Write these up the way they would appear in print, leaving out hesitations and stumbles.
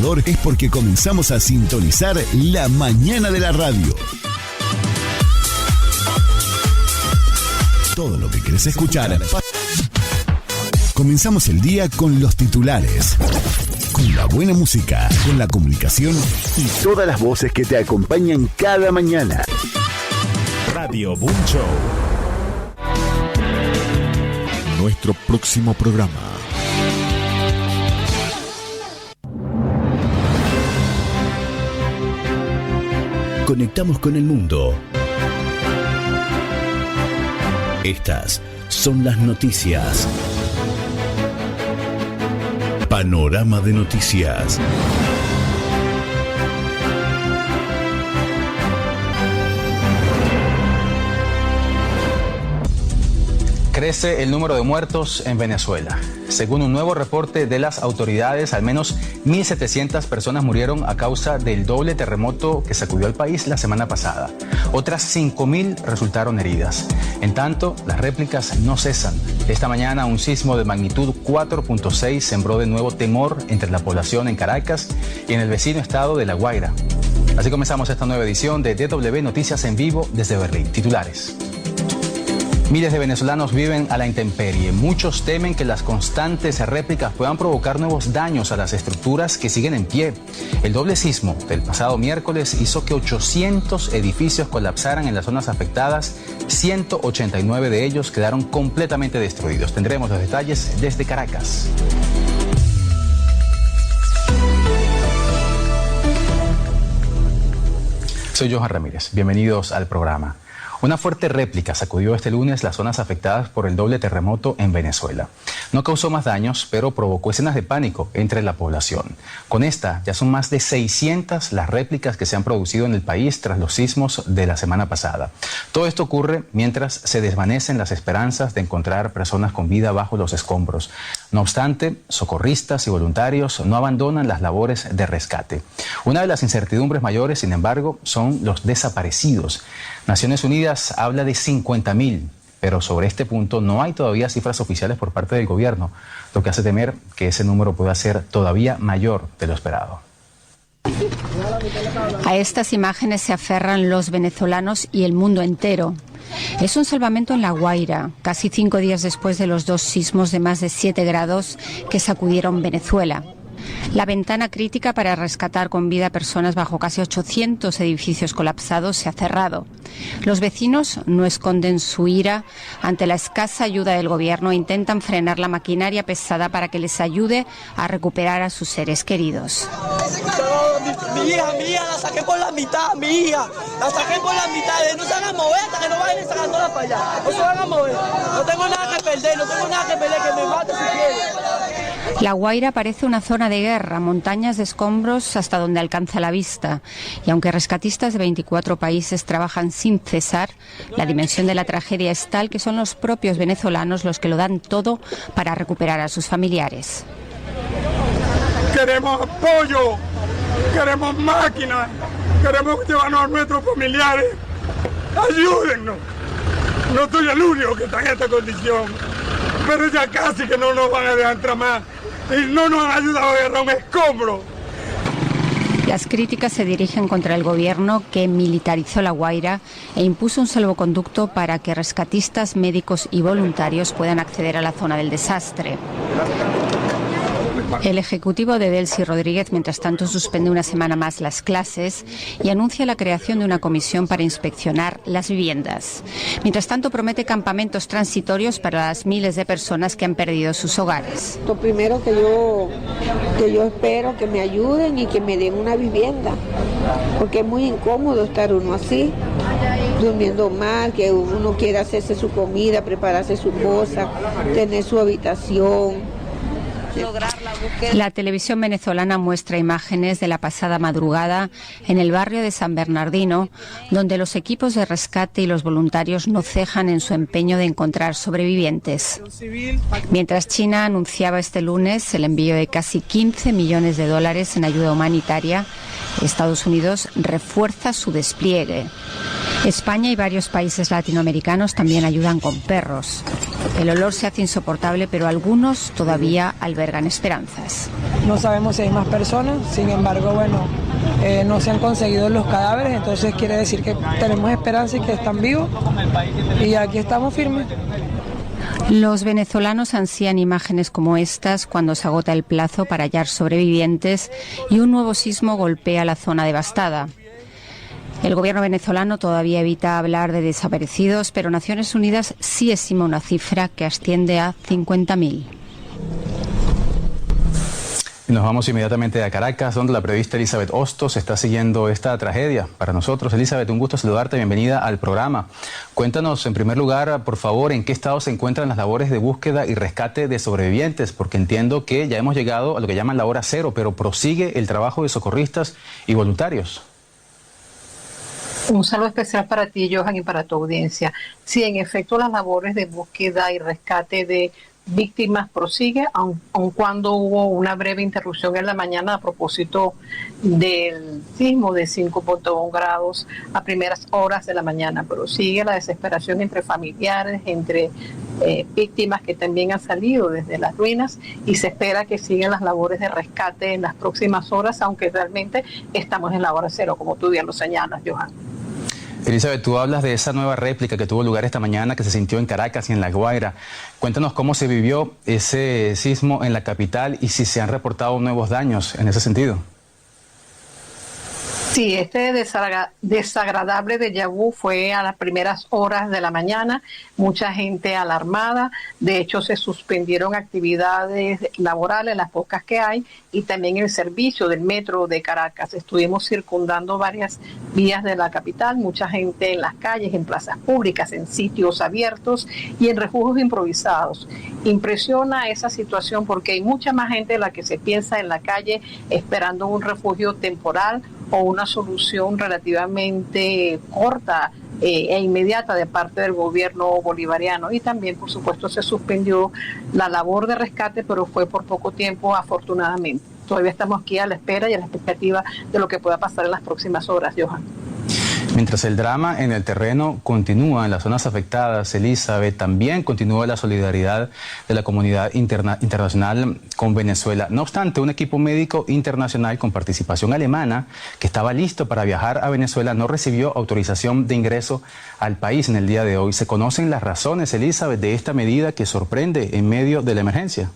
despertador es porque comenzamos a sintonizar la mañana de la radio. Todo lo que querés escuchar. Comenzamos el día con los titulares, con la buena música, con la comunicación y todas las voces que te acompañan cada mañana. Radio Boom Show. Nuestro próximo programa. Conectamos con el mundo. Estas son las noticias. Panorama de noticias. Crece el número de muertos en Venezuela. Según un nuevo reporte de las autoridades, al menos 1.700 personas murieron a causa del doble terremoto que sacudió al país la semana pasada. Otras 5.000 resultaron heridas. En tanto, las réplicas no cesan. Esta mañana un sismo de magnitud 4.6 sembró de nuevo temor entre la población en Caracas y en el vecino estado de La Guaira. Así comenzamos esta nueva edición de DW Noticias en vivo desde Berlín. Titulares. Miles de venezolanos viven a la intemperie. Muchos temen que las constantes réplicas puedan provocar nuevos daños a las estructuras que siguen en pie. El doble sismo del pasado miércoles hizo que 800 edificios colapsaran en las zonas afectadas. 189 de ellos quedaron completamente destruidos. Tendremos los detalles desde Caracas. Soy Johan Ramírez. Bienvenidos al programa. Una fuerte réplica sacudió este lunes las zonas afectadas por el doble terremoto en Venezuela. No causó más daños, pero provocó escenas de pánico entre la población. Con esta, ya son más de 600 las réplicas que se han producido en el país tras los sismos de la semana pasada. Todo esto ocurre mientras se desvanecen las esperanzas de encontrar personas con vida bajo los escombros. No obstante, socorristas y voluntarios no abandonan las labores de rescate. Una de las incertidumbres mayores, sin embargo, son los desaparecidos. Naciones Unidas habla de 50.000, pero sobre este punto no hay todavía cifras oficiales por parte del gobierno, lo que hace temer que ese número pueda ser todavía mayor de lo esperado. A estas imágenes se aferran los venezolanos y el mundo entero. Es un salvamento en La Guaira, casi 5 días después de los 2 sismos de más de 7 grados que sacudieron Venezuela. La ventana crítica para rescatar con vida a personas bajo casi 800 edificios colapsados se ha cerrado. Los vecinos no esconden su ira ante la escasa ayuda del gobierno e intentan frenar la maquinaria pesada para que les ayude a recuperar a sus seres queridos. Mi hija, la saqué por la mitad, mi hija. La saqué por la mitad. No se van a mover hasta que no vayan sacándola para allá. No se van a mover. No tengo nada que perder, que me mate si quieren. La Guaira parece una zona de guerra, montañas de escombros hasta donde alcanza la vista. Y aunque rescatistas de 24 países trabajan sin cesar, la dimensión de la tragedia es tal que son los propios venezolanos los que lo dan todo para recuperar a sus familiares. Queremos apoyo, queremos máquinas, queremos llevarnos a nuestros familiares. Ayúdennos. No soy el único que está en esta condición, pero ya casi que no nos van a dejar entrar más. Y no nos han ayudado a agarrar un escombro. Las críticas se dirigen contra el gobierno que militarizó La Guaira e impuso un salvoconducto para que rescatistas, médicos y voluntarios puedan acceder a la zona del desastre. El ejecutivo de Delcy Rodríguez, mientras tanto, suspende una semana más las clases y anuncia la creación de una comisión para inspeccionar las viviendas. Mientras tanto, promete campamentos transitorios para las miles de personas que han perdido sus hogares. Lo primero que yo espero que me ayuden y que me den una vivienda, porque es muy incómodo estar uno así, durmiendo mal, que uno quiere hacerse su comida, prepararse su cosa, tener su habitación. La televisión venezolana muestra imágenes de la pasada madrugada en el barrio de San Bernardino, donde los equipos de rescate y los voluntarios no cejan en su empeño de encontrar sobrevivientes. Mientras China anunciaba este lunes el envío de casi 15 millones de dólares en ayuda humanitaria, Estados Unidos refuerza su despliegue. España y varios países latinoamericanos también ayudan con perros. El olor se hace insoportable, pero algunos todavía albergan esperanzas. No sabemos si hay más personas, sin embargo, bueno, no se han conseguido los cadáveres, entonces quiere decir que tenemos esperanza y que están vivos, y aquí estamos firmes. Los venezolanos ansían imágenes como estas cuando se agota el plazo para hallar sobrevivientes y un nuevo sismo golpea la zona devastada. El gobierno venezolano todavía evita hablar de desaparecidos, pero Naciones Unidas sí estima una cifra que asciende a 50.000. Nos vamos inmediatamente a Caracas, donde la periodista Elizabeth Hostos está siguiendo esta tragedia. Para nosotros, Elizabeth, un gusto saludarte, bienvenida al programa. Cuéntanos, en primer lugar, por favor, en qué estado se encuentran las labores de búsqueda y rescate de sobrevivientes, porque entiendo que ya hemos llegado a lo que llaman la hora cero, pero prosigue el trabajo de socorristas y voluntarios. Un saludo especial para ti, Johan, y para tu audiencia. Sí, en efecto, las labores de búsqueda y rescate de víctimas prosigue, aun cuando hubo una breve interrupción en la mañana a propósito del sismo de 5.1 grados a primeras horas de la mañana, pero sigue la desesperación entre familiares, entre víctimas que también han salido desde las ruinas, y se espera que sigan las labores de rescate en las próximas horas, aunque realmente estamos en la hora cero, como tú bien lo señalas, Johan. Elizabeth, tú hablas de esa nueva réplica que tuvo lugar esta mañana, que se sintió en Caracas y en La Guaira. Cuéntanos cómo se vivió ese sismo en la capital y si se han reportado nuevos daños en ese sentido. Sí, este desagradable déjà vu fue a las primeras horas de la mañana, mucha gente alarmada, de hecho se suspendieron actividades laborales, las pocas que hay, y también el servicio del metro de Caracas. Estuvimos circundando varias vías de la capital, mucha gente en las calles, en plazas públicas, en sitios abiertos y en refugios improvisados. Impresiona esa situación porque hay mucha más gente de la que se piensa en la calle esperando un refugio temporal o una solución relativamente corta e inmediata de parte del gobierno bolivariano. Y también, por supuesto, se suspendió la labor de rescate, pero fue por poco tiempo, afortunadamente. Todavía estamos aquí a la espera y a la expectativa de lo que pueda pasar en las próximas horas, Johan. Mientras el drama en el terreno continúa en las zonas afectadas, Elizabeth, también continúa la solidaridad de la comunidad internacional con Venezuela. No obstante, un equipo médico internacional con participación alemana que estaba listo para viajar a Venezuela no recibió autorización de ingreso al país en el día de hoy. ¿Se conocen las razones, Elizabeth, de esta medida que sorprende en medio de la emergencia?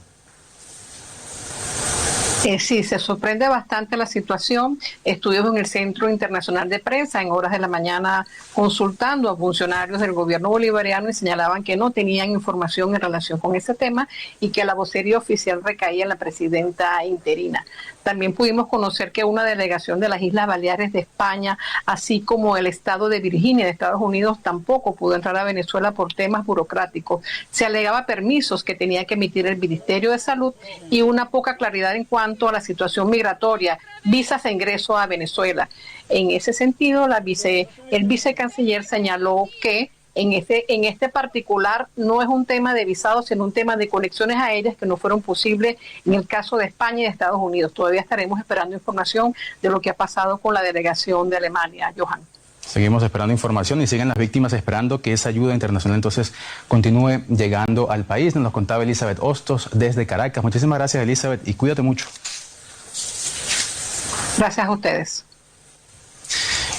Sí, se sorprende bastante la situación. Estuvimos en el Centro Internacional de Prensa en horas de la mañana consultando a funcionarios del gobierno bolivariano y señalaban que no tenían información en relación con ese tema y que la vocería oficial recaía en la presidenta interina. También pudimos conocer que una delegación de las Islas Baleares de España, así como el estado de Virginia de Estados Unidos, tampoco pudo entrar a Venezuela por temas burocráticos. Se alegaba permisos que tenía que emitir el Ministerio de Salud y una poca claridad en cuanto a la situación migratoria, visas de ingreso a Venezuela. En ese sentido, el vicecanciller señaló que en este particular no es un tema de visados, sino un tema de conexiones aéreas que no fueron posibles en el caso de España y de Estados Unidos. Todavía estaremos esperando información de lo que ha pasado con la delegación de Alemania, Johan. Seguimos esperando información y siguen las víctimas esperando que esa ayuda internacional entonces continúe llegando al país. Nos lo contaba Elizabeth Hostos desde Caracas. Muchísimas gracias, Elizabeth, y cuídate mucho. Gracias a ustedes.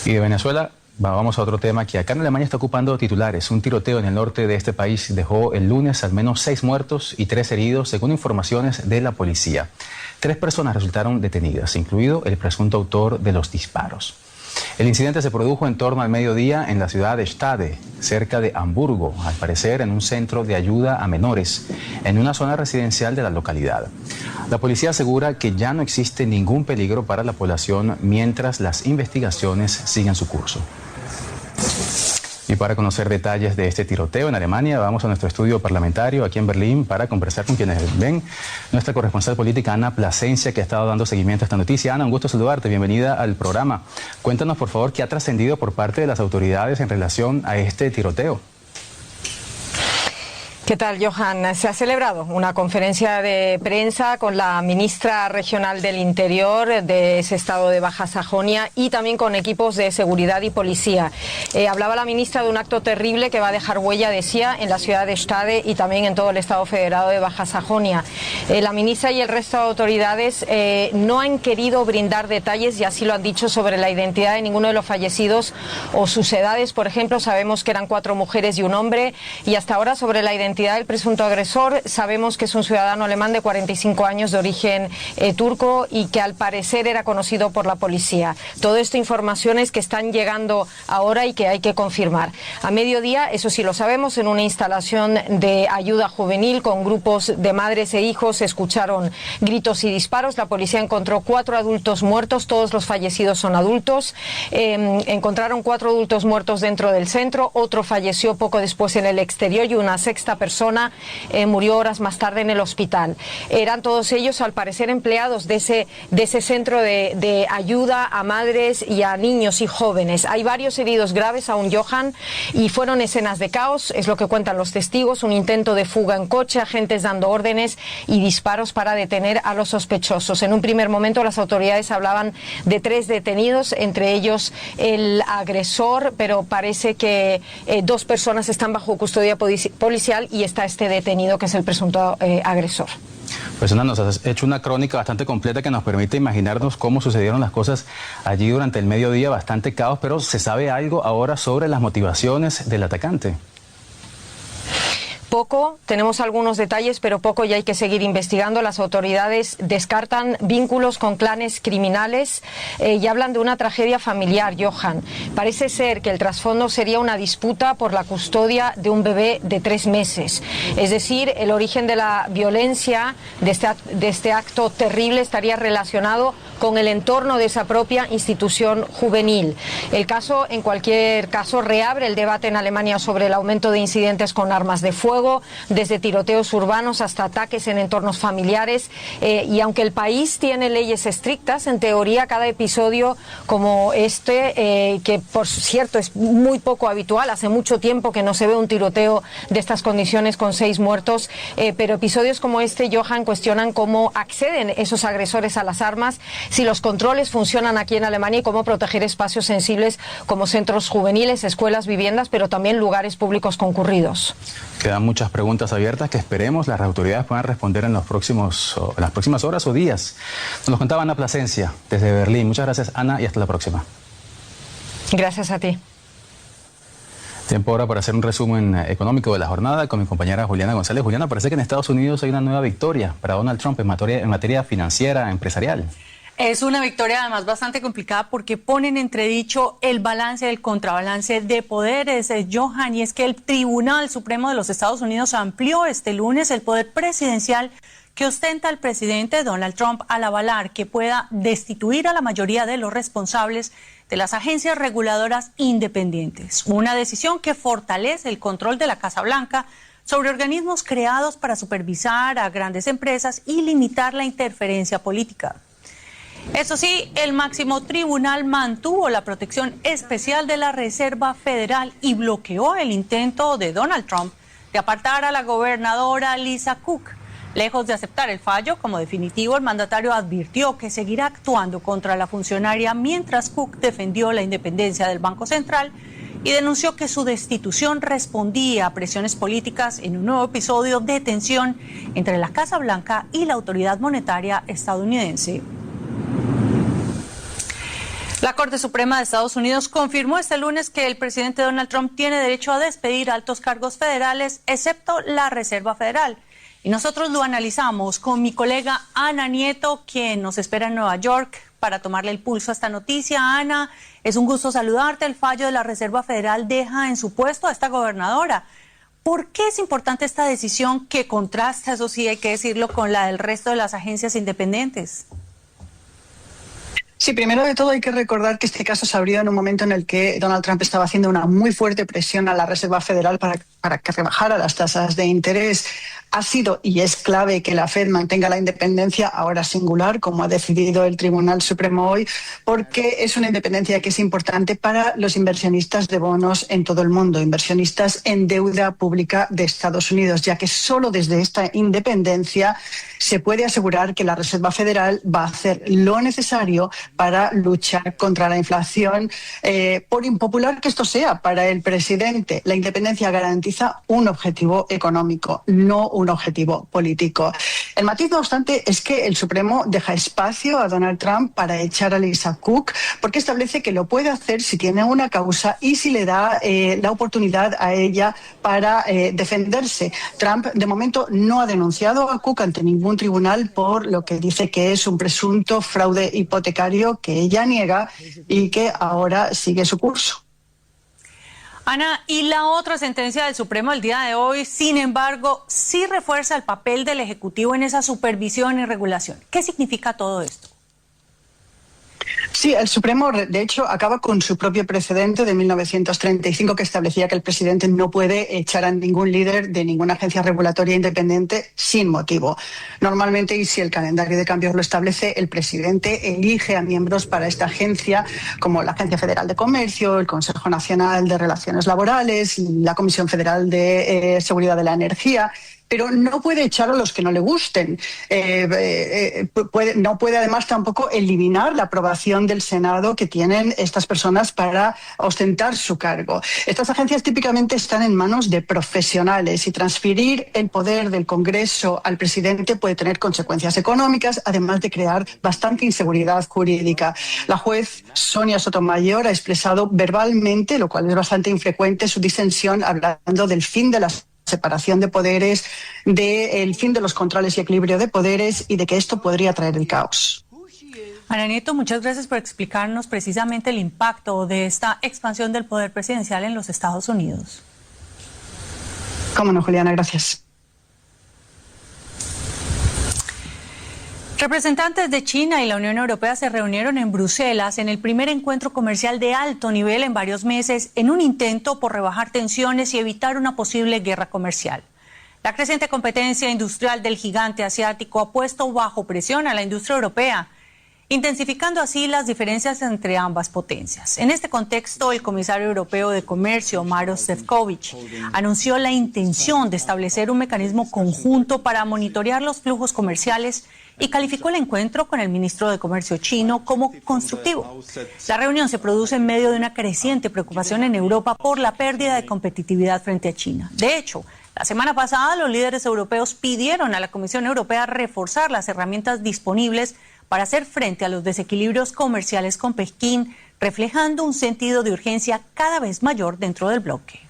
Y de Venezuela vamos a otro tema que acá en Alemania está ocupando titulares. Un tiroteo en el norte de este país dejó el lunes al menos 6 muertos y 3 heridos, según informaciones de la policía. 3 personas resultaron detenidas, incluido el presunto autor de los disparos. El incidente se produjo en torno al mediodía en la ciudad de Stade, cerca de Hamburgo, al parecer en un centro de ayuda a menores, en una zona residencial de la localidad. La policía asegura que ya no existe ningún peligro para la población mientras las investigaciones siguen su curso. Y para conocer detalles de este tiroteo en Alemania, vamos a nuestro estudio parlamentario aquí en Berlín para conversar con quienes ven. Nuestra corresponsal política, Ana Plasencia, que ha estado dando seguimiento a esta noticia. Ana, un gusto saludarte, bienvenida al programa. Cuéntanos, por favor, qué ha trascendido por parte de las autoridades en relación a este tiroteo. ¿Qué tal, Johan? Se ha celebrado una conferencia de prensa con la ministra regional del Interior de ese estado de Baja Sajonia y también con equipos de seguridad y policía. Hablaba la ministra de un acto terrible que va a dejar huella, decía, en la ciudad de Stade y también en todo el estado federado de Baja Sajonia. La ministra y el resto de autoridades no han querido brindar detalles, y así lo han dicho, sobre la identidad de ninguno de los fallecidos o sus edades. Por ejemplo, sabemos que eran 4 mujeres y un hombre, y hasta ahora sobre la identidad del presunto agresor sabemos que es un ciudadano alemán de 45 años de origen turco y que al parecer era conocido por la policía. Todo esto informaciones que están llegando ahora y que hay que confirmar. A mediodía, eso sí lo sabemos, en una instalación de ayuda juvenil con grupos de madres e hijos se escucharon gritos y disparos. La policía encontró 4 adultos muertos, todos los fallecidos son adultos. Encontraron 4 adultos muertos dentro del centro, otro falleció poco después en el exterior y una sexta persona murió horas más tarde en el hospital. Eran todos ellos, al parecer, empleados de ese centro de ayuda a madres y a niños y jóvenes. Hay varios heridos graves aún, Johan, y fueron escenas de caos, es lo que cuentan los testigos, un intento de fuga en coche, agentes dando órdenes y disparos para detener a los sospechosos. En un primer momento las autoridades hablaban de 3 detenidos, entre ellos el agresor, pero parece que 2 personas están bajo custodia policial y está este detenido que es el presunto agresor. Pues Ana, nos has hecho una crónica bastante completa que nos permite imaginarnos cómo sucedieron las cosas allí durante el mediodía, bastante caos, pero ¿se sabe algo ahora sobre las motivaciones del atacante? Poco, tenemos algunos detalles, pero poco, y hay que seguir investigando. Las autoridades descartan vínculos con clanes criminales y hablan de una tragedia familiar, Johan. Parece ser que el trasfondo sería una disputa por la custodia de un bebé de 3 meses. Es decir, el origen de la violencia, de este acto terrible, estaría relacionado con el entorno de esa propia institución juvenil. El caso, en cualquier caso, reabre el debate en Alemania sobre el aumento de incidentes con armas de fuego, desde tiroteos urbanos hasta ataques en entornos familiares, y aunque el país tiene leyes estrictas, en teoría cada episodio como este, que por cierto es muy poco habitual, hace mucho tiempo que no se ve un tiroteo de estas condiciones con 6 muertos, pero episodios como este, Johan, cuestionan cómo acceden esos agresores a las armas, si los controles funcionan aquí en Alemania y cómo proteger espacios sensibles como centros juveniles, escuelas, viviendas, pero también lugares públicos concurridos. Quedan muchas preguntas abiertas que esperemos las autoridades puedan responder en las próximas horas o días. Nos lo contaba Ana Plasencia desde Berlín. Muchas gracias, Ana, y hasta la próxima. Gracias a ti. Tiempo ahora para hacer un resumen económico de la jornada con mi compañera Juliana González. Juliana, parece que en Estados Unidos hay una nueva victoria para Donald Trump en materia financiera, empresarial. Es una victoria además bastante complicada porque pone en entredicho el balance, el contrabalance de poderes, Johan, y es que el Tribunal Supremo de los Estados Unidos amplió este lunes el poder presidencial que ostenta el presidente Donald Trump al avalar que pueda destituir a la mayoría de los responsables de las agencias reguladoras independientes. Una decisión que fortalece el control de la Casa Blanca sobre organismos creados para supervisar a grandes empresas y limitar la interferencia política. Eso sí, el máximo tribunal mantuvo la protección especial de la Reserva Federal y bloqueó el intento de Donald Trump de apartar a la gobernadora Lisa Cook. Lejos de aceptar el fallo como definitivo, el mandatario advirtió que seguirá actuando contra la funcionaria mientras Cook defendió la independencia del Banco Central y denunció que su destitución respondía a presiones políticas en un nuevo episodio de tensión entre la Casa Blanca y la autoridad monetaria estadounidense. La Corte Suprema de Estados Unidos confirmó este lunes que el presidente Donald Trump tiene derecho a despedir altos cargos federales, excepto la Reserva Federal. Y nosotros lo analizamos con mi colega Ana Nieto, quien nos espera en Nueva York para tomarle el pulso a esta noticia. Ana, es un gusto saludarte. El fallo de la Reserva Federal deja en su puesto a esta gobernadora. ¿Por qué es importante esta decisión que contrasta, eso sí hay que decirlo, con la del resto de las agencias independientes? Sí, primero de todo hay que recordar que este caso se abrió en un momento en el que Donald Trump estaba haciendo una muy fuerte presión a la Reserva Federal para que rebajara las tasas de interés. Ha sido y es clave que la Fed mantenga la independencia ahora singular, como ha decidido el Tribunal Supremo hoy, porque es una independencia que es importante para los inversionistas de bonos en todo el mundo, inversionistas en deuda pública de Estados Unidos, ya que solo desde esta independencia se puede asegurar que la Reserva Federal va a hacer lo necesario para luchar contra la inflación. Por impopular que esto sea para el presidente, la independencia garantiza un objetivo económico, no un objetivo político. El matiz, no obstante, es que el Supremo deja espacio a Donald Trump para echar a Lisa Cook, porque establece que lo puede hacer si tiene una causa y si le da la oportunidad a ella para defenderse. Trump, de momento, no ha denunciado a Cook ante ningún tribunal por lo que dice que es un presunto fraude hipotecario que ella niega y que ahora sigue su curso. Ana, y la otra sentencia del Supremo el día de hoy, sin embargo, sí refuerza el papel del Ejecutivo en esa supervisión y regulación. ¿Qué significa todo esto? Sí, el Supremo, de hecho, acaba con su propio precedente de 1935 que establecía que el presidente no puede echar a ningún líder de ninguna agencia regulatoria independiente sin motivo. Normalmente, y si el calendario de cambios lo establece, el presidente elige a miembros para esta agencia, como la Agencia Federal de Comercio, el Consejo Nacional de Relaciones Laborales, la Comisión Federal de Seguridad de la Energía, pero no puede echar a los que no le gusten. No puede además tampoco eliminar la aprobación del Senado que tienen estas personas para ostentar su cargo. Estas agencias típicamente están en manos de profesionales y transferir el poder del Congreso al presidente puede tener consecuencias económicas, además de crear bastante inseguridad jurídica. La juez Sonia Sotomayor ha expresado verbalmente, lo cual es bastante infrecuente, su disensión hablando del fin de las separación de poderes, del fin de los controles y equilibrio de poderes y de que esto podría traer el caos. Ana Nieto, muchas gracias por explicarnos precisamente el impacto de esta expansión del poder presidencial en los Estados Unidos. Cómo no, Juliana, gracias. Representantes de China y la Unión Europea se reunieron en Bruselas en el primer encuentro comercial de alto nivel en varios meses en un intento por rebajar tensiones y evitar una posible guerra comercial. La creciente competencia industrial del gigante asiático ha puesto bajo presión a la industria europea, intensificando así las diferencias entre ambas potencias. En este contexto, el comisario europeo de Comercio, Maroš Šefčovič, anunció la intención de establecer un mecanismo conjunto para monitorear los flujos comerciales y calificó el encuentro con el ministro de Comercio chino como constructivo. La reunión se produce en medio de una creciente preocupación en Europa por la pérdida de competitividad frente a China. De hecho, la semana pasada los líderes europeos pidieron a la Comisión Europea reforzar las herramientas disponibles para hacer frente a los desequilibrios comerciales con Pekín, reflejando un sentido de urgencia cada vez mayor dentro del bloque.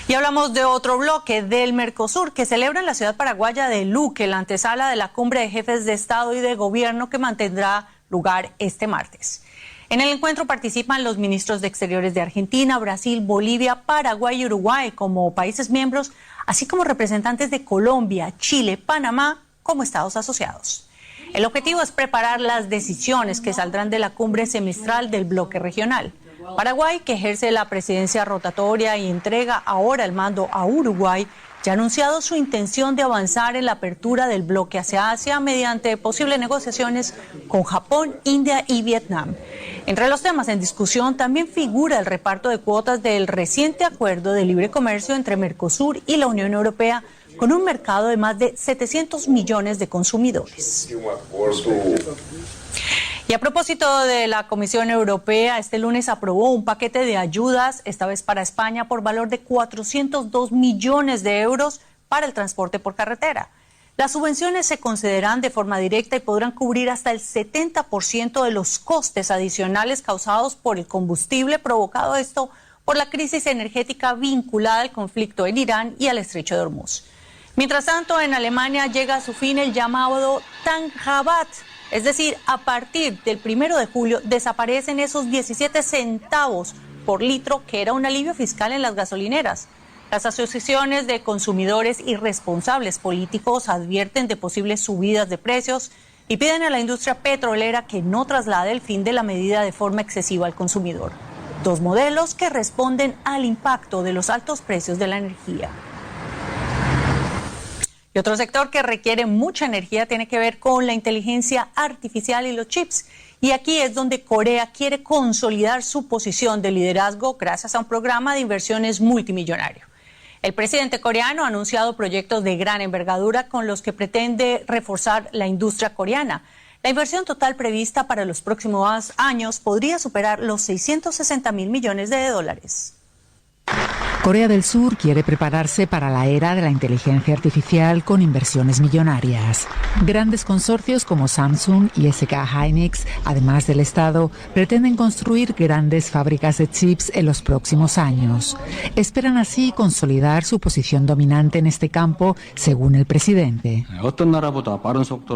Y hablamos de otro bloque, del Mercosur, que celebra en la ciudad paraguaya de Luque la antesala de la cumbre de jefes de Estado y de Gobierno que mantendrá lugar este martes. En el encuentro participan los ministros de Exteriores de Argentina, Brasil, Bolivia, Paraguay y Uruguay como países miembros, así como representantes de Colombia, Chile, Panamá como estados asociados. El objetivo es preparar las decisiones que saldrán de la cumbre semestral del bloque regional. Paraguay, que ejerce la presidencia rotatoria y entrega ahora el mando a Uruguay, ya ha anunciado su intención de avanzar en la apertura del bloque hacia Asia mediante posibles negociaciones con Japón, India y Vietnam. Entre los temas en discusión también figura el reparto de cuotas del reciente acuerdo de libre comercio entre Mercosur y la Unión Europea, con un mercado de más de 700 millones de consumidores. Y a propósito de la Comisión Europea, este lunes aprobó un paquete de ayudas, esta vez para España, por valor de 402 millones de euros para el transporte por carretera. Las subvenciones se concederán de forma directa y podrán cubrir hasta el 70% de los costes adicionales causados por el combustible, provocado esto por la crisis energética vinculada al conflicto en Irán y al estrecho de Hormuz. Mientras tanto, en Alemania llega a su fin el llamado Tankrabatt, es decir, a partir del 1 de julio desaparecen esos 17 centavos por litro que era un alivio fiscal en las gasolineras. Las asociaciones de consumidores y responsables políticos advierten de posibles subidas de precios y piden a la industria petrolera que no traslade el fin de la medida de forma excesiva al consumidor. Dos modelos que responden al impacto de los altos precios de la energía. Y otro sector que requiere mucha energía tiene que ver con la inteligencia artificial y los chips. Y aquí es donde Corea quiere consolidar su posición de liderazgo gracias a un programa de inversiones multimillonario. El presidente coreano ha anunciado proyectos de gran envergadura con los que pretende reforzar la industria coreana. La inversión total prevista para los próximos años podría superar los 660.000 millones de dólares. Corea del Sur quiere prepararse para la era de la inteligencia artificial con inversiones millonarias. Grandes consorcios como Samsung y SK Hynix, además del Estado, pretenden construir grandes fábricas de chips en los próximos años. Esperan así consolidar su posición dominante en este campo, según el presidente.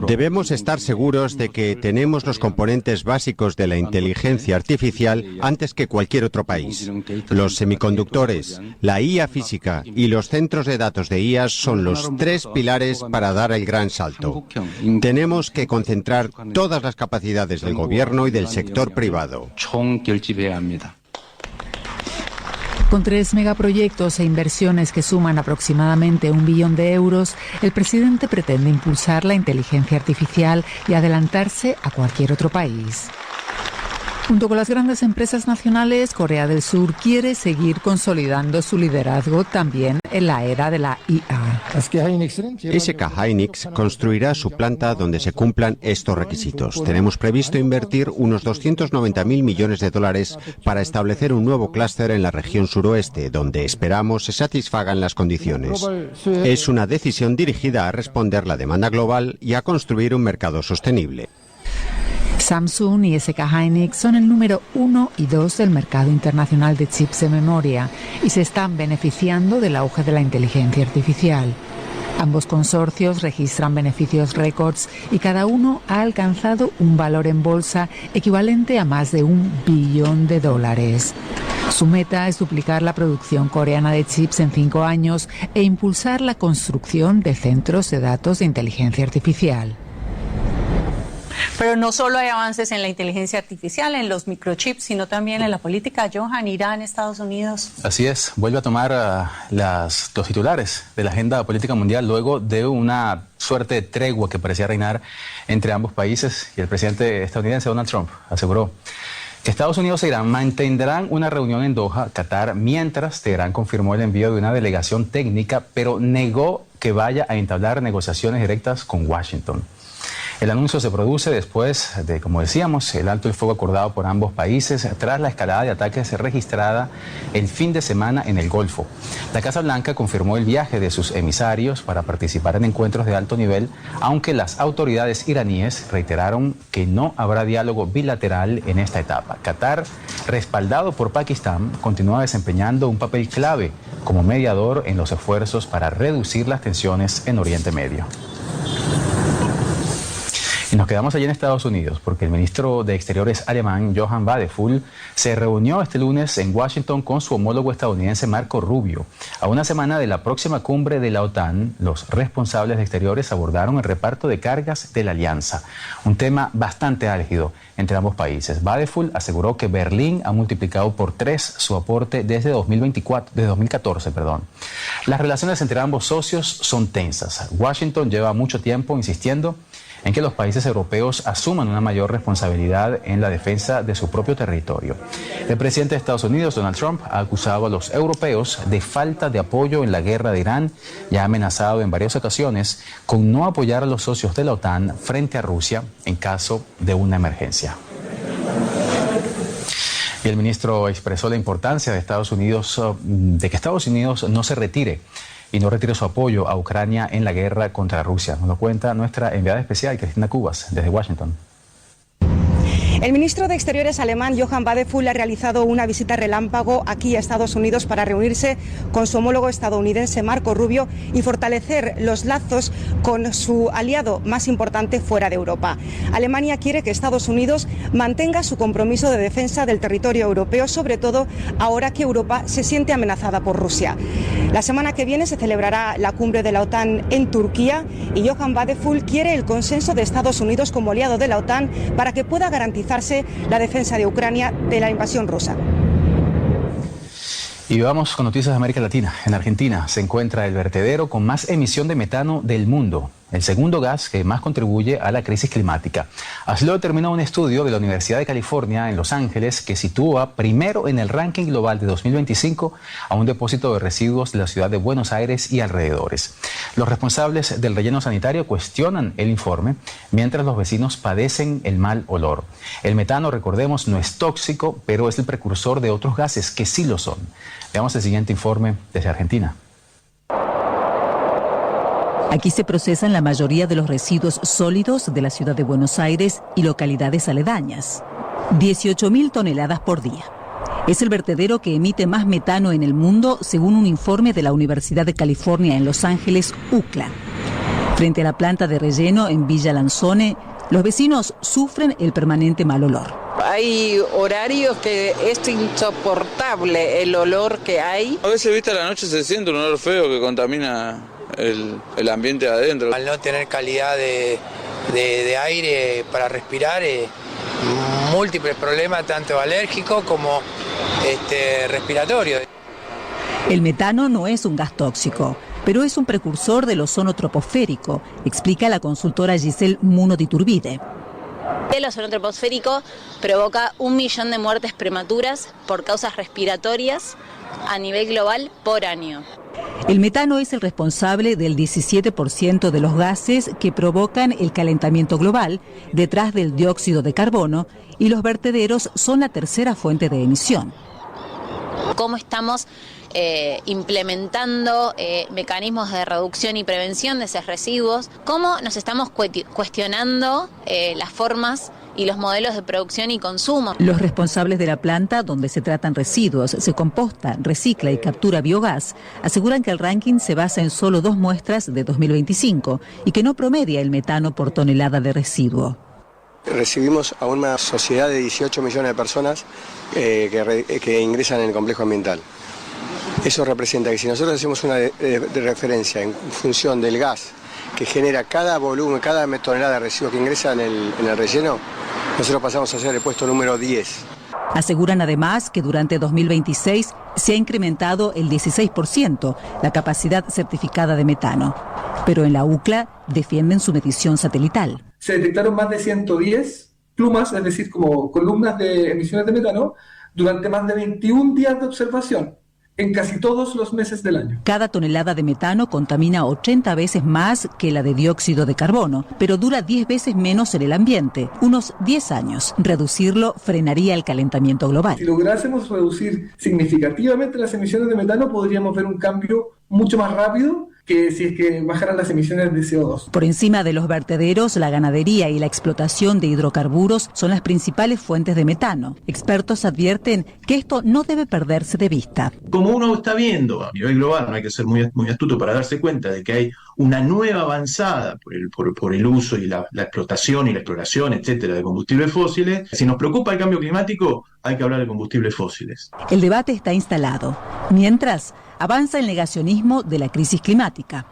Debemos estar seguros de que tenemos los componentes básicos de la inteligencia artificial antes que cualquier otro país. Los semiconductores, la IA física y los centros de datos de IA son los tres pilares para dar el gran salto. Tenemos que concentrar todas las capacidades del gobierno y del sector privado. Con 3 megaproyectos e inversiones que suman aproximadamente 1 billón de euros, el presidente pretende impulsar la inteligencia artificial y adelantarse a cualquier otro país. Junto con las grandes empresas nacionales, Corea del Sur quiere seguir consolidando su liderazgo también en la era de la IA. SK Hynix construirá su planta donde se cumplan estos requisitos. Tenemos previsto invertir unos 290.000 millones de dólares para establecer un nuevo clúster en la región suroeste, donde esperamos se satisfagan las condiciones. Es una decisión dirigida a responder la demanda global y a construir un mercado sostenible. Samsung y SK Hynix son el número 1 y 2 del mercado internacional de chips de memoria y se están beneficiando del auge de la inteligencia artificial. Ambos consorcios registran beneficios récords y cada uno ha alcanzado un valor en bolsa equivalente a más de $1 billón. Su meta es duplicar la producción coreana de chips en 5 años e impulsar la construcción de centros de datos de inteligencia artificial. Pero no solo hay avances en la inteligencia artificial, en los microchips, sino también en la política. Johan, Irán, Estados Unidos. Así es, vuelve a tomar los titulares de la agenda política mundial luego de una suerte de tregua que parecía reinar entre ambos países, y el presidente estadounidense Donald Trump aseguró que Estados Unidos e Irán mantendrán una reunión en Doha, Qatar, mientras Teherán confirmó el envío de una delegación técnica, pero negó que vaya a entablar negociaciones directas con Washington. El anuncio se produce después de, como decíamos, el alto el fuego acordado por ambos países tras la escalada de ataques registrada el fin de semana en el Golfo. La Casa Blanca confirmó el viaje de sus emisarios para participar en encuentros de alto nivel, aunque las autoridades iraníes reiteraron que no habrá diálogo bilateral en esta etapa. Qatar, respaldado por Pakistán, continúa desempeñando un papel clave como mediador en los esfuerzos para reducir las tensiones en Oriente Medio. Y nos quedamos allí en Estados Unidos porque el ministro de Exteriores alemán, Johann Wadephul, se reunió este lunes en Washington con su homólogo estadounidense Marco Rubio. A una semana de la próxima cumbre de la OTAN, los responsables de Exteriores abordaron el reparto de cargas de la alianza, un tema bastante álgido entre ambos países. Wadephul aseguró que Berlín ha multiplicado por 3 su aporte desde 2014. Las relaciones entre ambos socios son tensas. Washington lleva mucho tiempo insistiendo en que los países europeos asuman una mayor responsabilidad en la defensa de su propio territorio. El presidente de Estados Unidos, Donald Trump, ha acusado a los europeos de falta de apoyo en la guerra de Irán y ha amenazado en varias ocasiones con no apoyar a los socios de la OTAN frente a Rusia en caso de una emergencia. Y el ministro expresó la importancia de que Estados Unidos no se retire y no retire su apoyo a Ucrania en la guerra contra Rusia. Nos lo cuenta nuestra enviada especial, Cristina Cubas, desde Washington. El ministro de Exteriores alemán, Johann Wadephul, ha realizado una visita relámpago aquí a Estados Unidos para reunirse con su homólogo estadounidense, Marco Rubio, y fortalecer los lazos con su aliado más importante fuera de Europa. Alemania quiere que Estados Unidos mantenga su compromiso de defensa del territorio europeo, sobre todo ahora que Europa se siente amenazada por Rusia. La semana que viene se celebrará la cumbre de la OTAN en Turquía y Johann Wadephul quiere el consenso de Estados Unidos como aliado de la OTAN para que pueda garantizarse la defensa de Ucrania de la invasión rusa. Y vamos con noticias de América Latina. En Argentina se encuentra el vertedero con más emisión de metano del mundo, el segundo gas que más contribuye a la crisis climática. Así lo determinó un estudio de la Universidad de California en Los Ángeles que sitúa primero en el ranking global de 2025 a un depósito de residuos de la ciudad de Buenos Aires y alrededores. Los responsables del relleno sanitario cuestionan el informe, mientras los vecinos padecen el mal olor. El metano, recordemos, no es tóxico, pero es el precursor de otros gases que sí lo son. Veamos el siguiente informe desde Argentina. Aquí se procesan la mayoría de los residuos sólidos de la ciudad de Buenos Aires y localidades aledañas. 18.000 toneladas por día. Es el vertedero que emite más metano en el mundo, según un informe de la Universidad de California en Los Ángeles, UCLA. Frente a la planta de relleno en Villa Lanzone, los vecinos sufren el permanente mal olor. Hay horarios que es insoportable el olor que hay. A veces, viste, a la noche se siente un olor feo que contamina el ambiente de adentro. Al no tener calidad de aire para respirar, múltiples problemas, tanto alérgicos como respiratorios. El metano no es un gas tóxico, pero es un precursor del ozono troposférico, explica la consultora Giselle Muno de Iturbide. El ozono troposférico provoca 1 millón de muertes prematuras por causas respiratorias a nivel global por año. El metano es el responsable del 17% de los gases que provocan el calentamiento global, detrás del dióxido de carbono, y los vertederos son la tercera fuente de emisión. ¿Cómo estamos implementando mecanismos de reducción y prevención de esos residuos? ¿Cómo nos estamos cuestionando las formas y los modelos de producción y consumo? Los responsables de la planta donde se tratan residuos, se composta, recicla y captura biogás, aseguran que el ranking se basa en solo 2 muestras de 2025 y que no promedia el metano por tonelada de residuo. Recibimos a una sociedad de 18 millones de personas que ingresan en el complejo ambiental. Eso representa que si nosotros hacemos una de referencia en función del gas que genera cada volumen, cada tonelada de residuos que ingresa en el relleno, nosotros pasamos a ser el puesto número 10. Aseguran además que durante 2026 se ha incrementado el 16% la capacidad certificada de metano. Pero en la UCLA defienden su medición satelital. Se detectaron más de 110 plumas, es decir, como columnas de emisiones de metano, durante más de 21 días de observación, en casi todos los meses del año. Cada tonelada de metano contamina 80 veces más que la de dióxido de carbono, pero dura 10 veces menos en el ambiente, unos 10 años. Reducirlo frenaría el calentamiento global. Si lográsemos reducir significativamente las emisiones de metano, podríamos ver un cambio mucho más rápido que si es que bajaran las emisiones de CO2. Por encima de los vertederos, la ganadería y la explotación de hidrocarburos son las principales fuentes de metano. Expertos advierten que esto no debe perderse de vista. Como uno está viendo a nivel global, no hay que ser muy astuto para darse cuenta de que hay una nueva avanzada por el uso y la explotación y la exploración, etcétera, de combustibles fósiles. Si nos preocupa el cambio climático, hay que hablar de combustibles fósiles. El debate está instalado. Mientras, avanza el negacionismo de la crisis climática.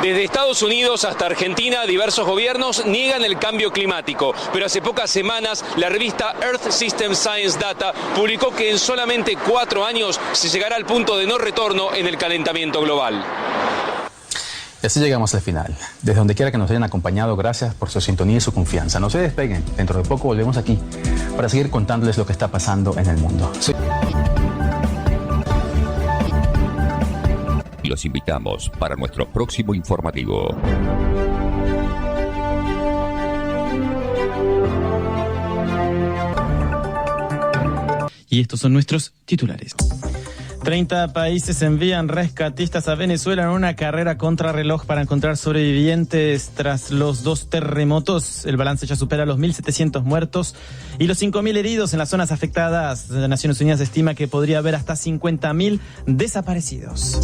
Desde Estados Unidos hasta Argentina, diversos gobiernos niegan el cambio climático, pero hace pocas semanas la revista Earth System Science Data publicó que en solamente 4 años se llegará al punto de no retorno en el calentamiento global. Y así llegamos al final. Desde donde quiera que nos hayan acompañado, gracias por su sintonía y su confianza. No se despeguen, dentro de poco volvemos aquí para seguir contándoles lo que está pasando en el mundo. Los invitamos para nuestro próximo informativo. Y estos son nuestros titulares. 30 países envían rescatistas a Venezuela en una carrera contrarreloj para encontrar sobrevivientes tras los 2 terremotos. El balance ya supera los 1.700 muertos y los 5.000 heridos en las zonas afectadas. Naciones Unidas estima que podría haber hasta 50.000 desaparecidos.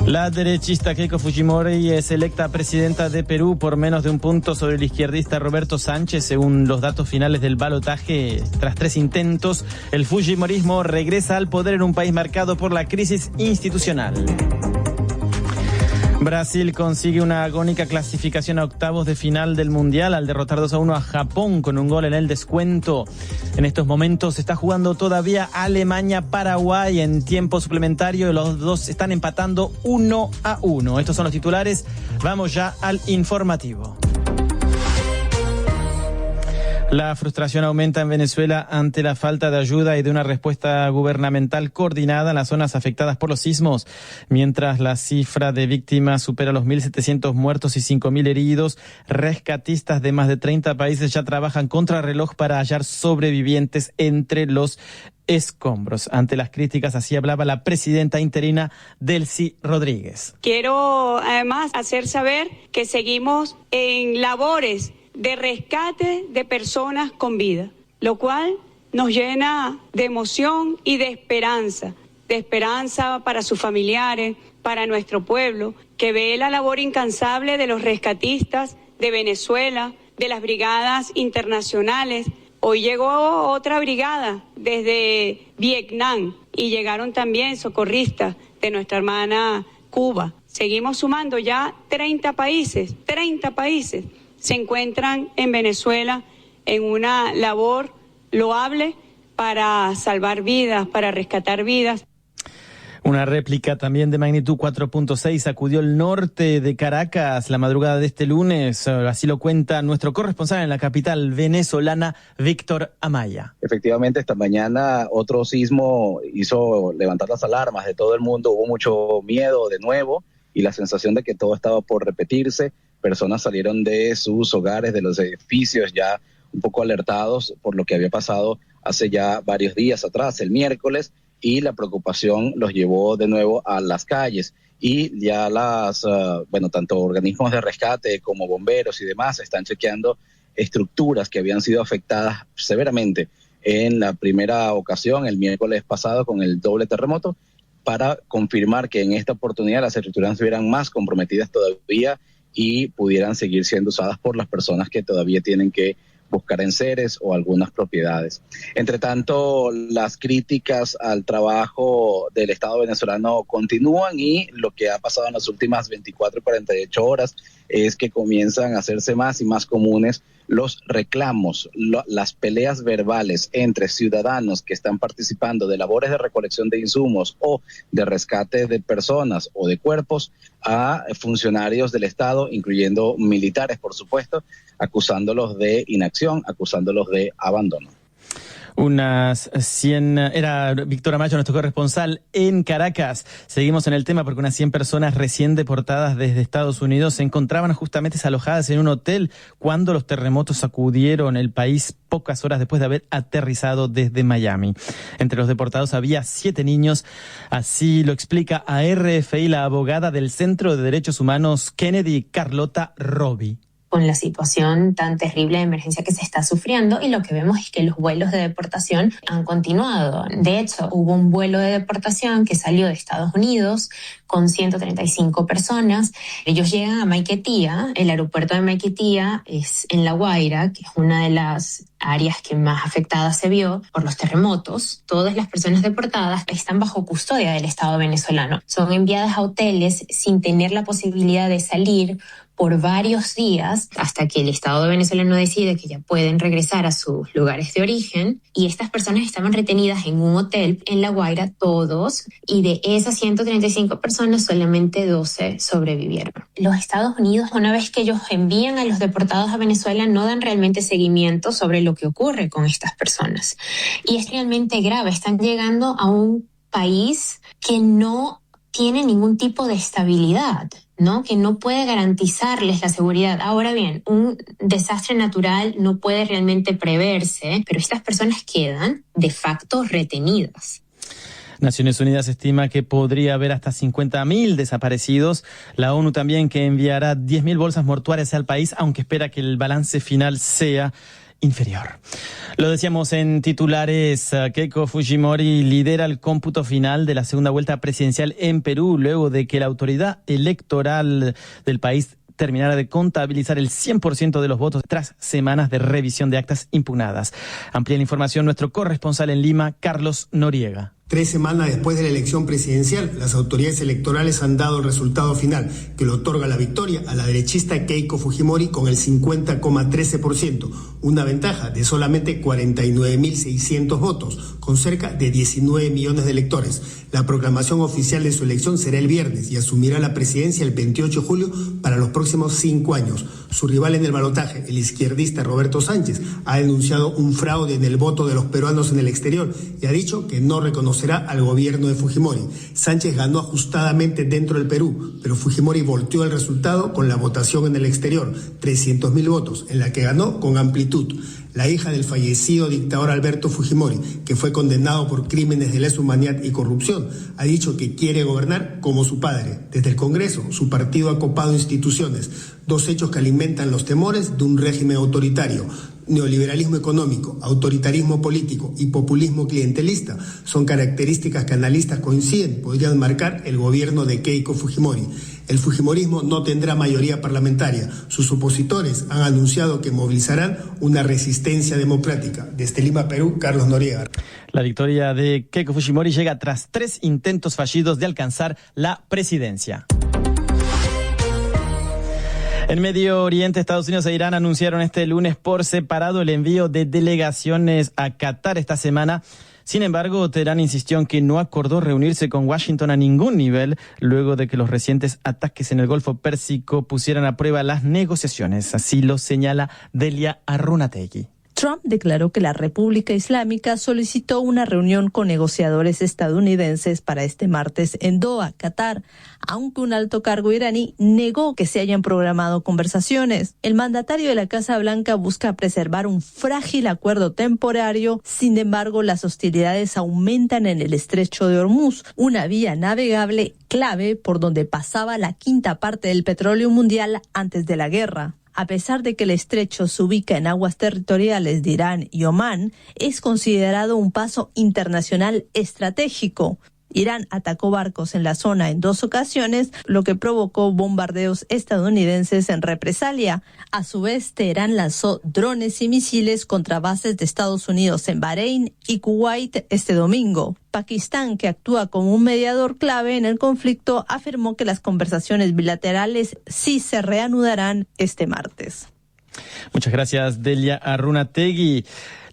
La derechista Keiko Fujimori es electa presidenta de Perú por menos de un punto sobre el izquierdista Roberto Sánchez, según los datos finales del balotaje. Tras 3 intentos, el fujimorismo regresa al poder en un país marcado por la crisis institucional. Brasil consigue una agónica clasificación a octavos de final del Mundial al derrotar 2-1 a Japón con un gol en el descuento. En estos momentos se está jugando todavía Alemania-Paraguay en tiempo suplementario. Los dos están empatando 1-1. Estos son los titulares. Vamos ya al informativo. La frustración aumenta en Venezuela ante la falta de ayuda y de una respuesta gubernamental coordinada en las zonas afectadas por los sismos. Mientras la cifra de víctimas supera los 1.700 muertos y 5.000 heridos, rescatistas de más de 30 países ya trabajan contrarreloj para hallar sobrevivientes entre los escombros. Ante las críticas, así hablaba la presidenta interina Delcy Rodríguez. Quiero además hacer saber que seguimos en labores de rescate de personas con vida, lo cual nos llena de emoción y de esperanza para sus familiares, para nuestro pueblo, que ve la labor incansable de los rescatistas de Venezuela, de las brigadas internacionales. Hoy llegó otra brigada desde Vietnam y llegaron también socorristas de nuestra hermana Cuba. Seguimos sumando ya 30 países se encuentran en Venezuela en una labor loable para salvar vidas, para rescatar vidas. Una réplica también de magnitud 4.6 sacudió el norte de Caracas la madrugada de este lunes. Así lo cuenta nuestro corresponsal en la capital venezolana, Víctor Amaya. Efectivamente, esta mañana otro sismo hizo levantar las alarmas de todo el mundo. Hubo mucho miedo de nuevo y la sensación de que todo estaba por repetirse. Personas salieron de sus hogares, de los edificios, ya un poco alertados por lo que había pasado hace ya varios días atrás, el miércoles, y la preocupación los llevó de nuevo a las calles. Y ya tanto organismos de rescate como bomberos y demás están chequeando estructuras que habían sido afectadas severamente en la primera ocasión, el miércoles pasado, con el doble terremoto, para confirmar que en esta oportunidad las estructuras estuvieran más comprometidas todavía y pudieran seguir siendo usadas por las personas que todavía tienen que buscar enseres o algunas propiedades. Entre tanto, las críticas al trabajo del Estado venezolano continúan y lo que ha pasado en las últimas 24 y 48 horas es que comienzan a hacerse más y más comunes los reclamos, las peleas verbales entre ciudadanos que están participando de labores de recolección de insumos o de rescate de personas o de cuerpos a funcionarios del Estado, incluyendo militares, por supuesto, acusándolos de inacción, acusándolos de abandono. Unas 100, era Víctor Amaya, nuestro corresponsal en Caracas. Seguimos en el tema porque unas 100 personas recién deportadas desde Estados Unidos se encontraban justamente desalojadas en un hotel cuando los terremotos sacudieron el país pocas horas después de haber aterrizado desde Miami. Entre los deportados había 7 niños, así lo explica a RFI la abogada del Centro de Derechos Humanos Kennedy, Carlota Robbie. Con la situación tan terrible de emergencia que se está sufriendo, y lo que vemos es que los vuelos de deportación han continuado. De hecho, hubo un vuelo de deportación que salió de Estados Unidos con 135 personas. Ellos llegan a Maiquetía. El aeropuerto de Maiquetía es en La Guaira, que es una de las áreas que más afectadas se vio por los terremotos. Todas las personas deportadas están bajo custodia del Estado venezolano. Son enviadas a hoteles sin tener la posibilidad de salir por varios días hasta que el Estado venezolano decide que ya pueden regresar a sus lugares de origen, y estas personas estaban retenidas en un hotel en La Guaira, todos, y de esas 135 personas solamente 12 sobrevivieron. Los Estados Unidos, una vez que ellos envían a los deportados a Venezuela, no dan realmente seguimiento sobre lo que ocurre con estas personas, y es realmente grave. Están llegando a un país que no tiene ningún tipo de estabilidad, ¿no? Que no puede garantizarles la seguridad. Ahora bien, un desastre natural no puede realmente preverse, pero estas personas quedan de facto retenidas. Naciones Unidas estima que podría haber hasta 50.000 desaparecidos. La ONU también, que enviará 10.000 bolsas mortuarias al país, aunque espera que el balance final sea inferior. Lo decíamos en titulares, Keiko Fujimori lidera el cómputo final de la segunda vuelta presidencial en Perú, luego de que la autoridad electoral del país terminara de contabilizar el 100% de los votos tras semanas de revisión de actas impugnadas. Amplía la información nuestro corresponsal en Lima, Carlos Noriega. 3 semanas después de la elección presidencial, las autoridades electorales han dado el resultado final, que le otorga la victoria a la derechista Keiko Fujimori con el 50,13%, una ventaja de solamente 49.600 votos, con cerca de 19 millones de electores. La proclamación oficial de su elección será el viernes y asumirá la presidencia el 28 de julio para los próximos 5 años. Su rival en el balotaje, el izquierdista Roberto Sánchez, ha denunciado un fraude en el voto de los peruanos en el exterior y ha dicho que no reconocerá al gobierno de Fujimori. Sánchez ganó ajustadamente dentro del Perú, pero Fujimori volteó el resultado con la votación en el exterior, 300.000 votos, en la que ganó con amplitud. La hija del fallecido dictador Alberto Fujimori, que fue condenado por crímenes de lesa humanidad y corrupción, ha dicho que quiere gobernar como su padre. Desde el Congreso, su partido ha copado instituciones, 2 hechos que alimentan los temores de un régimen autoritario. Neoliberalismo económico, autoritarismo político y populismo clientelista son características que analistas coinciden podrían marcar el gobierno de Keiko Fujimori. El fujimorismo no tendrá mayoría parlamentaria. Sus opositores han anunciado que movilizarán una resistencia democrática. Desde Lima, Perú, Carlos Noriega. La victoria de Keiko Fujimori llega tras 3 intentos fallidos de alcanzar la presidencia. En Medio Oriente, Estados Unidos e Irán anunciaron este lunes por separado el envío de delegaciones a Qatar esta semana. Sin embargo, Teherán insistió en que no acordó reunirse con Washington a ningún nivel luego de que los recientes ataques en el Golfo Pérsico pusieran a prueba las negociaciones. Así lo señala Delia Arrunategui. Trump declaró que la República Islámica solicitó una reunión con negociadores estadounidenses para este martes en Doha, Qatar, aunque un alto cargo iraní negó que se hayan programado conversaciones. El mandatario de la Casa Blanca busca preservar un frágil acuerdo temporario, sin embargo, las hostilidades aumentan en el estrecho de Hormuz, una vía navegable clave por donde pasaba la 1/5 parte del petróleo mundial antes de la guerra. A pesar de que el estrecho se ubica en aguas territoriales de Irán y Omán, es considerado un paso internacional estratégico. Irán atacó barcos en la zona en 2 ocasiones, lo que provocó bombardeos estadounidenses en represalia. A su vez, Teherán lanzó drones y misiles contra bases de Estados Unidos en Bahrein y Kuwait este domingo. Pakistán, que actúa como un mediador clave en el conflicto, afirmó que las conversaciones bilaterales sí se reanudarán este martes. Muchas gracias, Delia Arrunategui.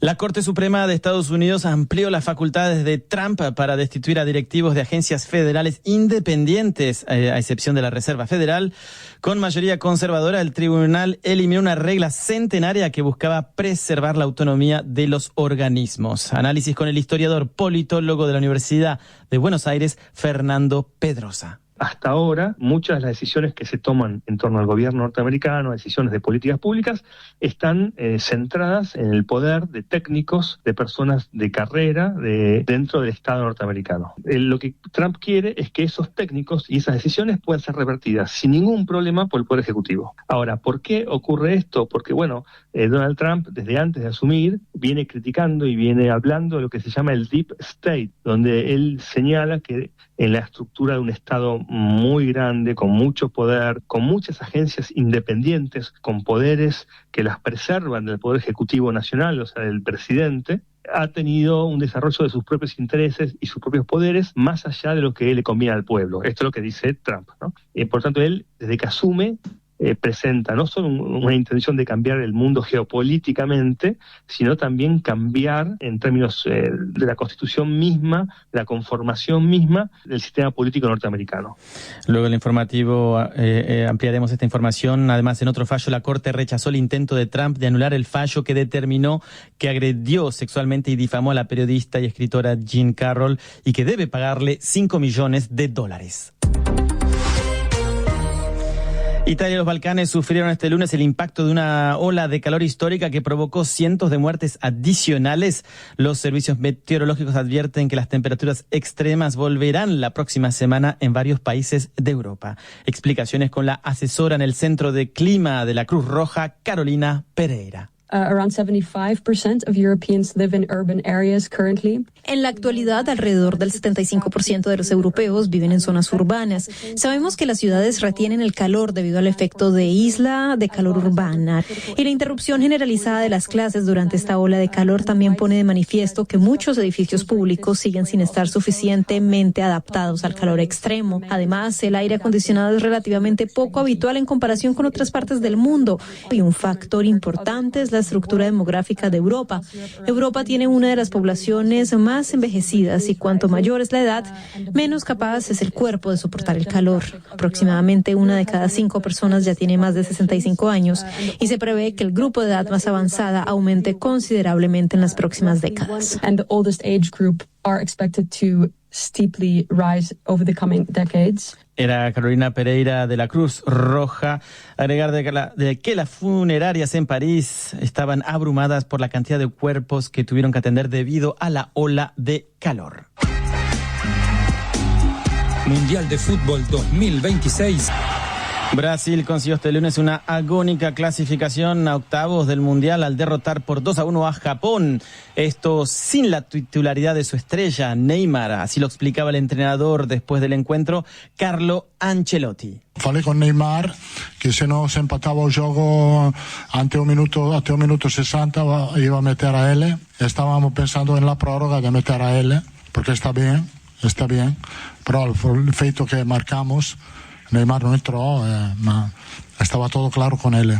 La Corte Suprema de Estados Unidos amplió las facultades de Trump para destituir a directivos de agencias federales independientes, a excepción de la Reserva Federal. Con mayoría conservadora, el tribunal eliminó una regla centenaria que buscaba preservar la autonomía de los organismos. Análisis con el historiador politólogo de la Universidad de Buenos Aires, Fernando Pedrosa. Hasta ahora, muchas de las decisiones que se toman en torno al gobierno norteamericano, decisiones de políticas públicas, están centradas en el poder de técnicos, de personas de carrera dentro del Estado norteamericano. Lo que Trump quiere es que esos técnicos y esas decisiones puedan ser revertidas sin ningún problema por el Poder Ejecutivo. Ahora, ¿por qué ocurre esto? Porque, Donald Trump, desde antes de asumir, viene criticando y viene hablando de lo que se llama el Deep State, donde él señala que en la estructura de un Estado muy grande, con mucho poder, con muchas agencias independientes, con poderes que las preservan del Poder Ejecutivo Nacional, o sea, del presidente, ha tenido un desarrollo de sus propios intereses y sus propios poderes más allá de lo que le conviene al pueblo. Esto es lo que dice Trump, ¿no? Por tanto, él, desde que asume, presenta no solo una intención de cambiar el mundo geopolíticamente, sino también cambiar en términos de la constitución misma, la conformación misma del sistema político norteamericano. Luego del informativo ampliaremos esta información. Además, en otro fallo, la Corte rechazó el intento de Trump de anular el fallo que determinó que agredió sexualmente y difamó a la periodista y escritora Jean Carroll y que debe pagarle $5 millones. Italia y los Balcanes sufrieron este lunes el impacto de una ola de calor histórica que provocó cientos de muertes adicionales. Los servicios meteorológicos advierten que las temperaturas extremas volverán la próxima semana en varios países de Europa. Explicaciones con la asesora en el Centro de Clima de la Cruz Roja, Carolina Pereira. around 75% of Europeans live in urban areas currently. En la actualidad, alrededor del 75% de los europeos viven en zonas urbanas. Sabemos que las ciudades retienen el calor debido al efecto de isla de calor urbana. Y la interrupción generalizada de las clases durante esta ola de calor también pone de manifiesto que muchos edificios públicos siguen sin estar suficientemente adaptados al calor extremo. Además, el aire acondicionado es relativamente poco habitual en comparación con otras partes del mundo. Y un factor importante es la estructura demográfica de Europa. Europa tiene una de las poblaciones más envejecidas y cuanto mayor es la edad, menos capaz es el cuerpo de soportar el calor. Aproximadamente 1 de cada 5 personas ya tiene más de 65 años y se prevé que el grupo de edad más avanzada aumente considerablemente en las próximas décadas. And the oldest age group are expected to steeply rise over the coming decades. Era Carolina Pereira de la Cruz Roja. Agregar de que las funerarias en París estaban abrumadas por la cantidad de cuerpos que tuvieron que atender debido a la ola de calor. Mundial de Fútbol 2026. Brasil consiguió este lunes una agónica clasificación a octavos del Mundial al derrotar por 2-1 a Japón. Esto sin la titularidad de su estrella, Neymar. Así lo explicaba el entrenador después del encuentro, Carlo Ancelotti. Falei con Neymar che se no se empatava il gioco ante un minuto 60 iba a meter a L. Estábamos pensando en la prórroga de meter a L, porque está bien, però il fatto che marcamos Neymar no entró, estaba todo claro con él.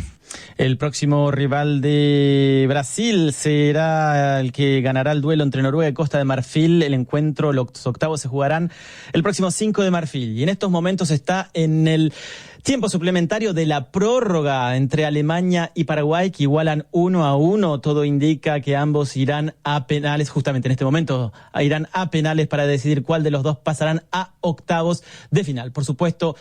El próximo rival de Brasil será el que ganará el duelo entre Noruega y Costa de Marfil. El encuentro, los octavos se jugarán el próximo 5 de marzo. Y en estos momentos está en el tiempo suplementario de la prórroga entre Alemania y Paraguay, que igualan 1-1. Todo indica que ambos irán a penales, justamente en este momento, irán a penales para decidir cuál de los dos pasarán a octavos de final. Por supuesto,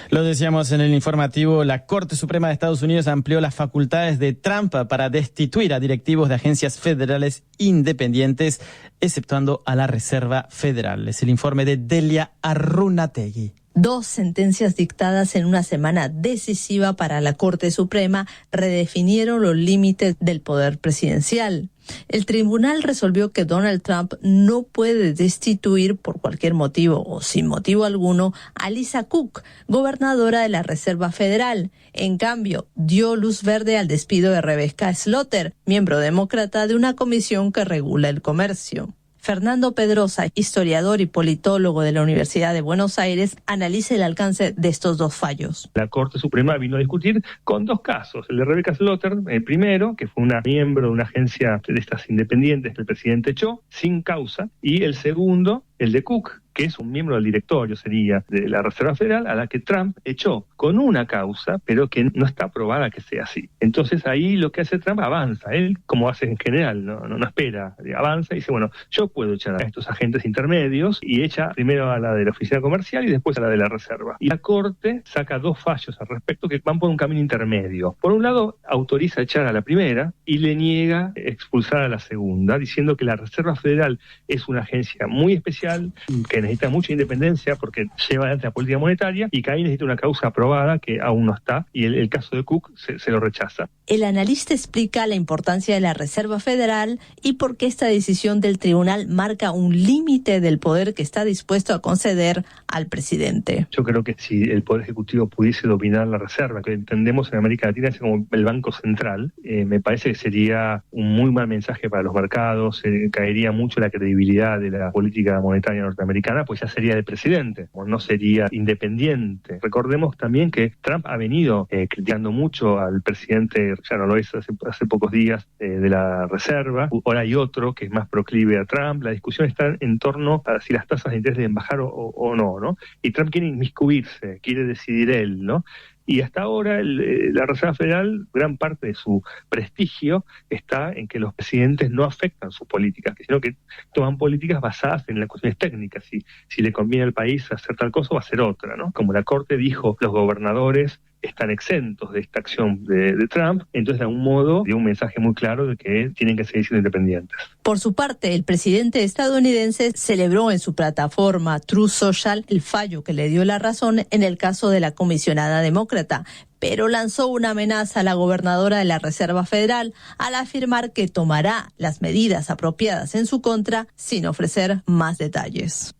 lo decíamos en el informativo, la Corte Suprema de Estados Unidos amplió las facultades de Trump para destituir a directivos de agencias federales independientes, exceptuando a la Reserva Federal. Es el informe de Delia Arrunategui. 2 sentencias dictadas en una semana decisiva para la Corte Suprema redefinieron los límites del poder presidencial. El tribunal resolvió que Donald Trump no puede destituir por cualquier motivo o sin motivo alguno a Lisa Cook, gobernadora de la Reserva Federal. En cambio, dio luz verde al despido de Rebecca Slaughter, miembro demócrata de una comisión que regula el comercio. Fernando Pedrosa, historiador y politólogo de la Universidad de Buenos Aires, analiza el alcance de estos 2 fallos. La Corte Suprema vino a discutir con 2 casos. El de Rebecca Slaughter, el primero, que fue una miembro de una agencia de estas independientes que el presidente echó, sin causa, y el segundo, el de Cook, que es un miembro del directorio, sería, de la Reserva Federal, a la que Trump echó con una causa, pero que no está aprobada que sea así. Entonces ahí lo que hace Trump avanza, él como hace en general, no espera, avanza y dice, bueno, yo puedo echar a estos agentes intermedios, y echa primero a la de la oficina comercial y después a la de la Reserva. Y la Corte saca 2 fallos al respecto que van por un camino intermedio. Por un lado, autoriza echar a la primera y le niega expulsar a la segunda, diciendo que la Reserva Federal es una agencia muy especial, que necesita mucha independencia porque lleva adelante la política monetaria, y que ahí necesita una causa aprobada que aún no está, y el caso de Cook se lo rechaza. El analista explica la importancia de la Reserva Federal y por qué esta decisión del tribunal marca un límite del poder que está dispuesto a conceder al presidente. Yo creo que si el Poder Ejecutivo pudiese dominar la Reserva, que entendemos en América Latina es como el Banco Central, me parece que sería un muy mal mensaje para los mercados, caería mucho la credibilidad de la política monetaria norteamericana, pues ya sería el presidente, no sería independiente. Recordemos también que Trump ha venido criticando mucho al presidente, ya no lo es hace pocos días, de la Reserva. Ahora hay otro que es más proclive a Trump. La discusión está en torno a si las tasas de interés deben bajar o no, ¿no? Y Trump quiere inmiscuirse, quiere decidir él, ¿no? Y hasta ahora la Reserva Federal, gran parte de su prestigio está en que los presidentes no afectan sus políticas, sino que toman políticas basadas en las cuestiones técnicas. Si le conviene al país hacer tal cosa o hacer otra, ¿no? Como la Corte dijo, los gobernadores están exentos de esta acción de Trump, entonces de algún modo dio un mensaje muy claro de que tienen que seguir siendo independientes. Por su parte, el presidente estadounidense celebró en su plataforma Truth Social el fallo que le dio la razón en el caso de la comisionada demócrata, pero lanzó una amenaza a la gobernadora de la Reserva Federal al afirmar que tomará las medidas apropiadas en su contra sin ofrecer más detalles.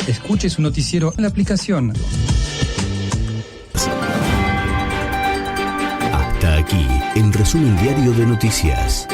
Escuche su noticiero en la aplicación. Hasta aquí, el resumen diario de noticias.